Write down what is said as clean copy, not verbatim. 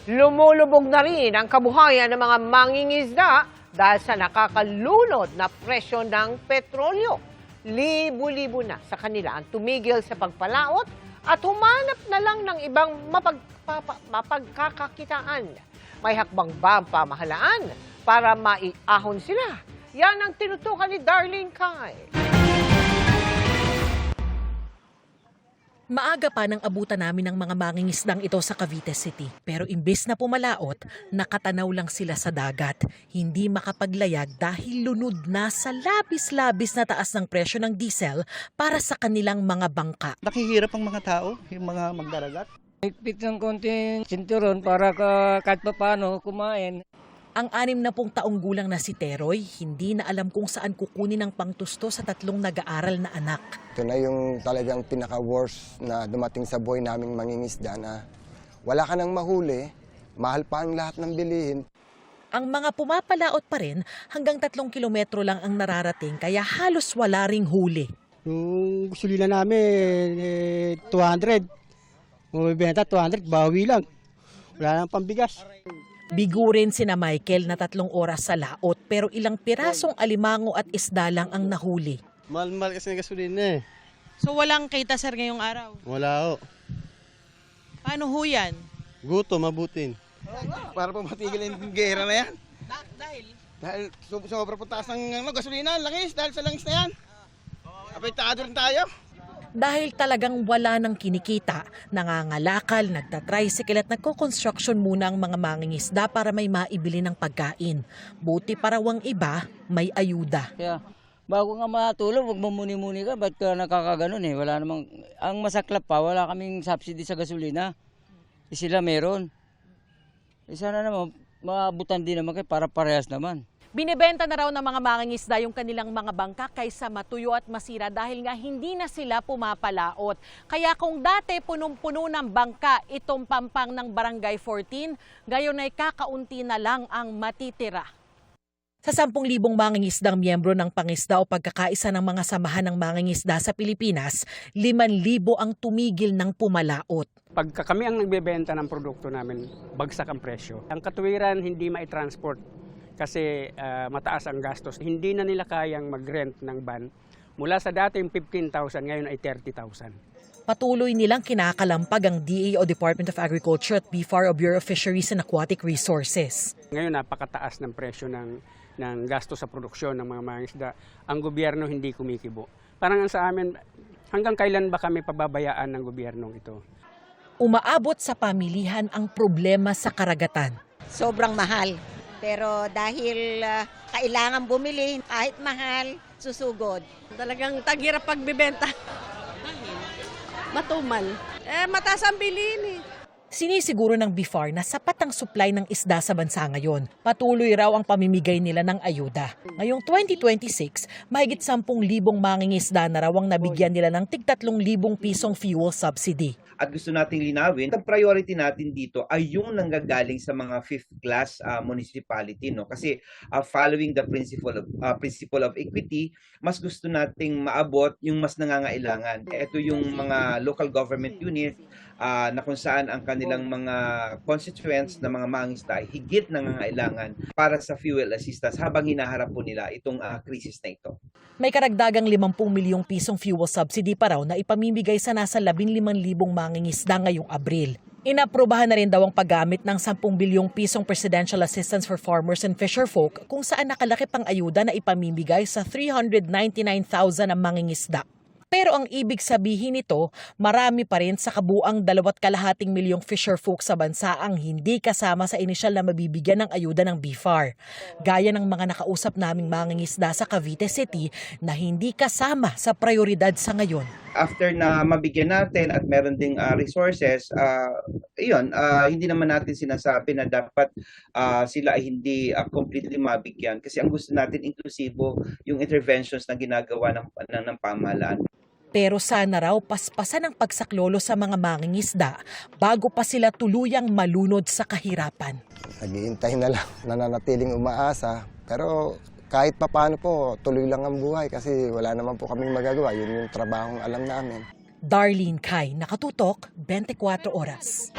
Lumulubog na rin ang kabuhayan ng mga mangingisda dahil sa nakakalunod na presyo ng petrolyo. Libo-libo na sa kanila ang tumigil sa pagpalaot at humanap na lang ng ibang mapagkakakitaan. May hakbang ba ang pamahalaan para maiahon sila? Yan ang tinutukan ni Darlene Kai. Maaga pa nang abutan namin ng mga mangingisdang ito sa Cavite City. Pero imbes na pumalaot, nakatanaw lang sila sa dagat. Hindi makapaglayag dahil lunod na sa labis-labis na taas ng presyo ng diesel para sa kanilang mga bangka. Nakihirap ang mga tao, yung mga magdaragat. Higpit ng konting sinturon para kahit pa paano kumain. Ang 60 taong gulang na si Teroy, hindi na alam kung saan kukunin ang pangtusto sa 3 nag-aaral na anak. Ito na yung talagang pinaka-worst na dumating sa buhay naming mangingisda na wala ka nang mahuli, mahal pa ang lahat ng bilihin. Ang mga pumapalaot pa rin, hanggang 3 kilometro lang ang nararating kaya halos wala ring huli. Yung gasolina namin, 200. Bumibenta 200, bawi lang. Wala nang pambigas. Bigurin sina Michael na 3 oras sa laot pero ilang pirasong alimango at isda lang ang nahuli. Mahal-mahal kasi ng gasolina eh. So walang kita sir ngayong araw? Wala ho. Paano ho yan? Guto, mabutin. Para pa matigil yung gera na yan. Dahil? Dahil sobra po taas ng gasolina, langis, dahil sa langis na yan. Apektado rin tayo. Dahil talagang wala nang kinikita, nangangalakal, nagtatricycle at nagko-construction muna ang mga mangingisda para may maibili ng pagkain. Buti parawang iba, may ayuda. Kaya bago nga matulog, huwag mamuni-muni ka. Ba't ka nakakaganon eh? Wala namang, ang masaklap pa, wala kaming subsidy sa gasolina. Sila meron. Sana naman, maabutan din naman kayo para parehas naman. Binibenta na raw ng mga mangingisda yung kanilang mga bangka kaysa matuyo at masira dahil nga hindi na sila pumapalaot. Kaya kung dati punong-puno ng bangka itong pampang ng Barangay 14, gayon ay kakaunti na lang ang matitira. Sa 10,000 mangingisdang miyembro ng pangisda o pagkakaisa ng mga samahan ng mangingisda sa Pilipinas, 5,000 ang tumigil ng pumalaot. Pagka kami ang nagbebenta ng produkto namin, bagsak ang presyo. Ang katuwiran hindi mai-transport kasi mataas ang gastos. Hindi na nila kayang mag-rent ng van. Mula sa dating 15,000, ngayon ay 30,000. Patuloy nilang kinakalampag ang DA o Department of Agriculture at BFAR o Bureau of Fisheries and Aquatic Resources. Ngayon napakataas ng presyo ng gasto sa produksyon ng mga mangingisda. Ang gobyerno hindi kumikibo. Parang sa amin, hanggang kailan ba kami pababayaan ng gobyernong ito? Umaabot sa pamilihan ang problema sa karagatan. Sobrang mahal. Pero dahil kailangan bumili, kahit mahal, susugod. Talagang taghirap pagbibenta. Dahil matumal. Mataas ang bilihin eh. Sinisiguro ng BFAR na sapat ang supply ng isda sa bansa ngayon. Patuloy raw ang pamimigay nila ng ayuda. Ngayong 2026, mahigit 10,000 mangingisda na raw ang nabigyan nila ng tig 3,000 pisong fuel subsidy. At gusto nating linawin, ang priority natin dito ay yung nanggagaling sa mga 5th class municipality, no? Kasi following the principle of equity, mas gusto nating maabot yung mas nangangailangan. Ito yung mga local government unit na kung saan ang kanilang mga constituents na mga mangingisda ay higit nangangailangan para sa fuel assistance habang hinaharap po nila itong krisis na ito. May karagdagang 50 milyong pisong fuel subsidy pa raw na ipamimigay sa nasa 15,000 mangingisda ngayong Abril. Inaprubahan na rin daw ang paggamit ng 10 bilyong pisong Presidential Assistance for Farmers and Fisherfolk kung saan nakalaki pang ayuda na ipamimigay sa 399,000 na mangingisda. Pero ang ibig sabihin nito, marami pa rin sa kabuang 2.2 milyong fisherfolk sa bansa ang hindi kasama sa inisyal na mabibigyan ng ayuda ng BFAR. Gaya ng mga nakausap naming mangingisda sa Cavite City na hindi kasama sa prioridad sa ngayon. After na mabigyan natin at meron ding resources, hindi naman natin sinasabi na dapat sila ay hindi completely mabigyan kasi ang gusto natin inklusibo yung interventions na ginagawa ng pamahalaan. Pero sana raw paspasan ang pagsaklolo sa mga mangingisda bago pa sila tuluyang malunod sa kahirapan. Naghihintay na lang, nananatiling umaasa. Pero kahit papaano po, tuloy lang ang buhay kasi wala naman po kaming magagawa. Yun yung trabahong alam namin. Darlene Kai, Nakatutok, 24 Oras.